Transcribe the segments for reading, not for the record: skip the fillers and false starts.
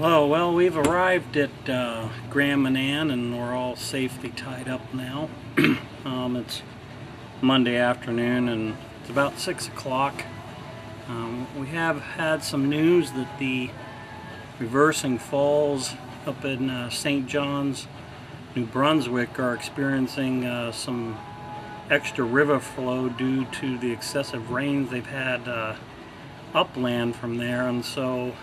Hello, well, we've arrived at Grand Manan and we're all safely tied up now. It's Monday afternoon and it's about 6 o'clock. We have had some news that the reversing falls up in St. John's, New Brunswick are experiencing some extra river flow due to the excessive rains they've had upland from there, and so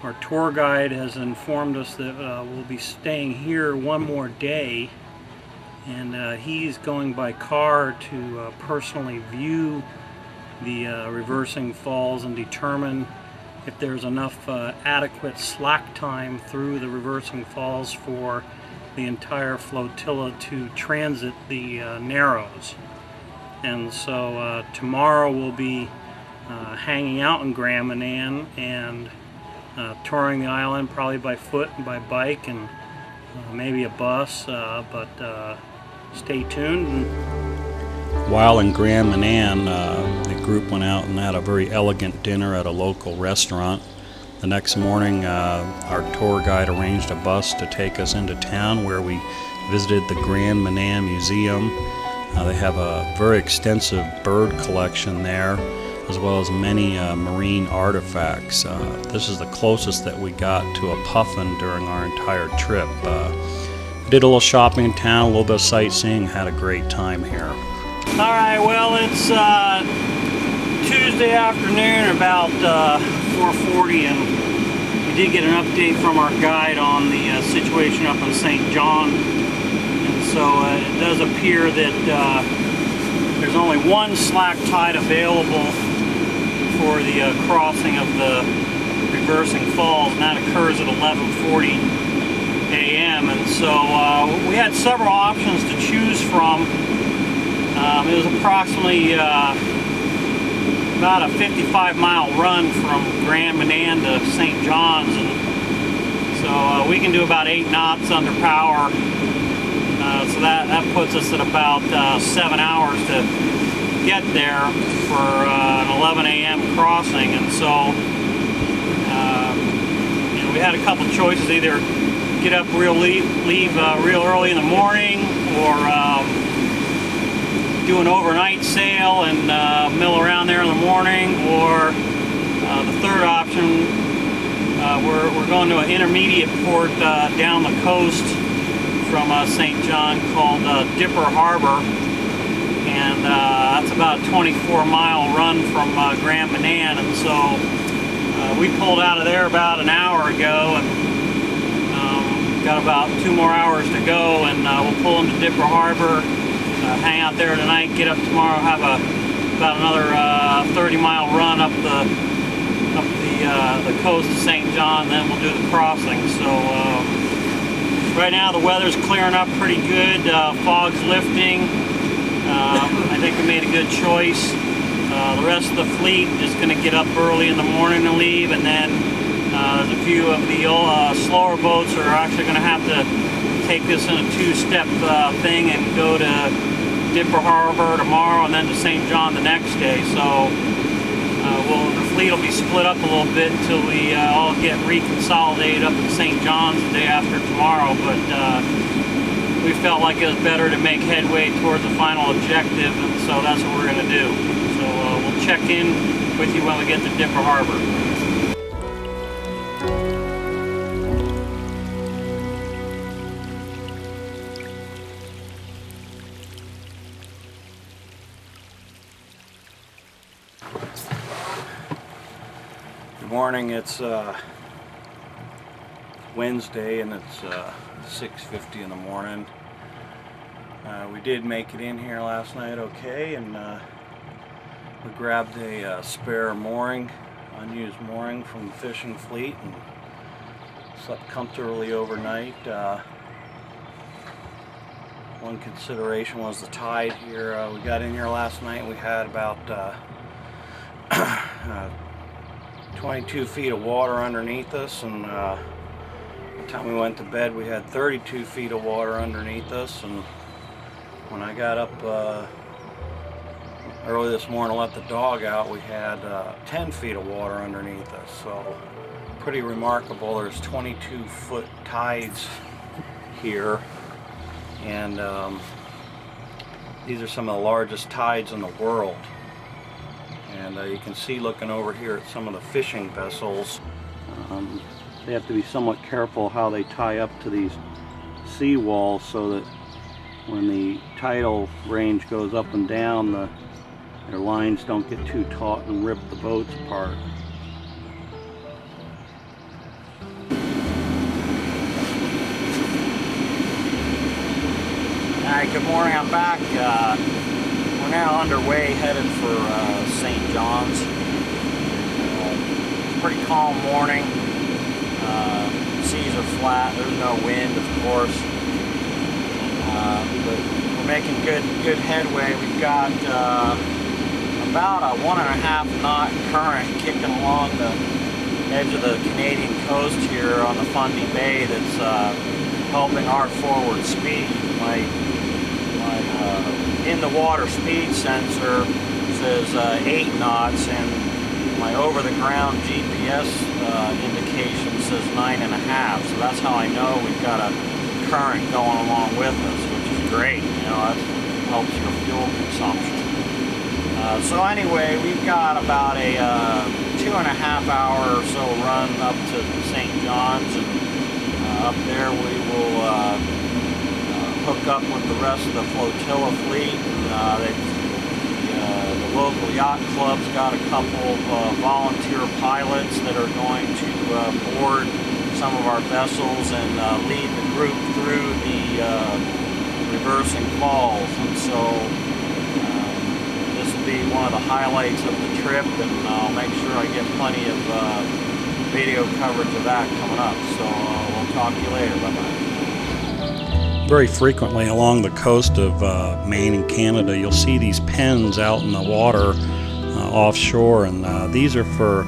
our tour guide has informed us that we'll be staying here one more day, and he's going by car to personally view the reversing falls and determine if there's enough adequate slack time through the reversing falls for the entire flotilla to transit the Narrows. And so tomorrow we'll be hanging out in Grand Manan and touring the island, probably by foot and by bike and maybe a bus, but stay tuned. While in Grand Manan, the group went out and had a very elegant dinner at a local restaurant. The next morning, our tour guide arranged a bus to take us into town, where we visited the Grand Manan Museum. They have a very extensive bird collection there, as well as many marine artifacts. This is the closest that we got to a puffin during our entire trip. We did a little shopping in town, a little bit of sightseeing, had a great time here. Alright, well, it's Tuesday afternoon, about 4:40, and we did get an update from our guide on the situation up in St. John. And so it does appear that there's only one slack tide available for the crossing of the reversing falls, and that occurs at 11:40 a.m. And so we had several options to choose from. It was approximately about a 55-mile run from Grand Manan to St. John's, and so we can do about 8 knots under power. So that puts us at about 7 hours to get there for an 11 a.m. crossing. And so we had a couple choices: either get up leave real early in the morning, or do an overnight sail and mill around there in the morning, or the third option, we're going to an intermediate port down the coast from St. John called Dipper Harbor, and that's about a 24-mile run from Grand Manan. And so we pulled out of there about an hour ago, and got about 2 more hours to go, and we'll pull into Dipper Harbor, hang out there tonight, get up tomorrow, have about another 30-mile run up the coast of St. John, then we'll do the crossing. So right now the weather's clearing up pretty good, fog's lifting. I think we made a good choice. The rest of the fleet is going to get up early in the morning to leave, and then there's a few of the slower boats are actually going to have to take this in a 2-step thing and go to Dipper Harbor tomorrow and then to St. John the next day. So the fleet will be split up a little bit until we all get reconsolidated up in St. John's the day after tomorrow. But we felt like it was better to make headway towards the final objective, and so that's what we're going to do. So we'll check in with you when we get to Dipper Harbor. Good morning. It's Wednesday, and it's 6:50 in the morning. We did make it in here last night okay, and we grabbed a spare mooring, unused mooring from the fishing fleet, and slept comfortably overnight. One consideration was the tide here. We got in here last night, we had about 22 feet of water underneath us, and by the time we went to bed we had 32 feet of water underneath us. And when I got up early this morning to let the dog out, we had 10 feet of water underneath us. So pretty remarkable. There's 22-foot tides here, and these are some of the largest tides in the world. And you can see, looking over here at some of the fishing vessels, they have to be somewhat careful how they tie up to these sea walls so that when the tidal range goes up and down, their lines don't get too taut and rip the boats apart. Alright, good morning, I'm back. We're now underway, headed for St. John's. Pretty calm morning. Seas are flat, there's no wind, of course. But we're making good headway. We've got about a 1.5 knot current kicking along the edge of the Canadian coast here on the Fundy Bay that's helping our forward speed. My in the water speed sensor says 8 knots, and my over the ground GPS indication says 9.5. So that's how I know we've got a current going along with us, which is great. You know, that helps your fuel consumption. So anyway, we've got about a 2.5 hour or so run up to St. John's, and up there we will hook up with the rest of the Flotilla fleet. The local yacht club's got a couple of volunteer pilots that are going to board some of our vessels and lead the group through the reversing falls. And so this will be one of the highlights of the trip, and I'll make sure I get plenty of video coverage of that coming up. So we'll talk to you later. Bye-bye. Very frequently along the coast of Maine and Canada, you'll see these pens out in the water offshore, and these are for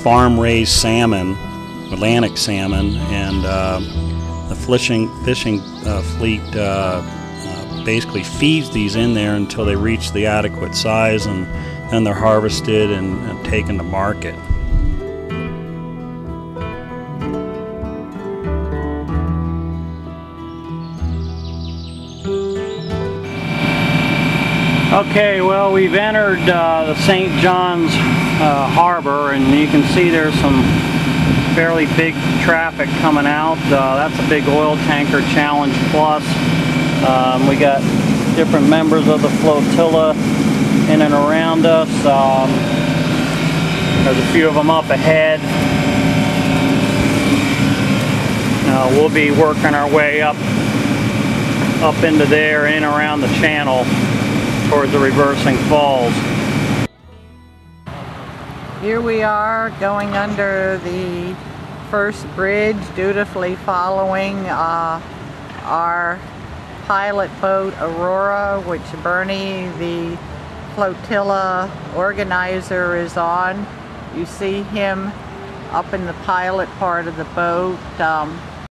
farm-raised salmon, Atlantic salmon, and the fishing fleet basically feeds these in there until they reach the adequate size, and then they're harvested and taken to market. Okay, well, we've entered the St. John's harbor, and you can see there's some fairly big traffic coming out. That's a big oil tanker Challenge Plus. We got different members of the flotilla in and around us. There's a few of them up ahead. We'll be working our way up into there and in around the channel towards the reversing falls. Here we are going under the first bridge, dutifully following our pilot boat Aurora, which Bernie, the flotilla organizer, is on. You see him up in the pilot part of the boat.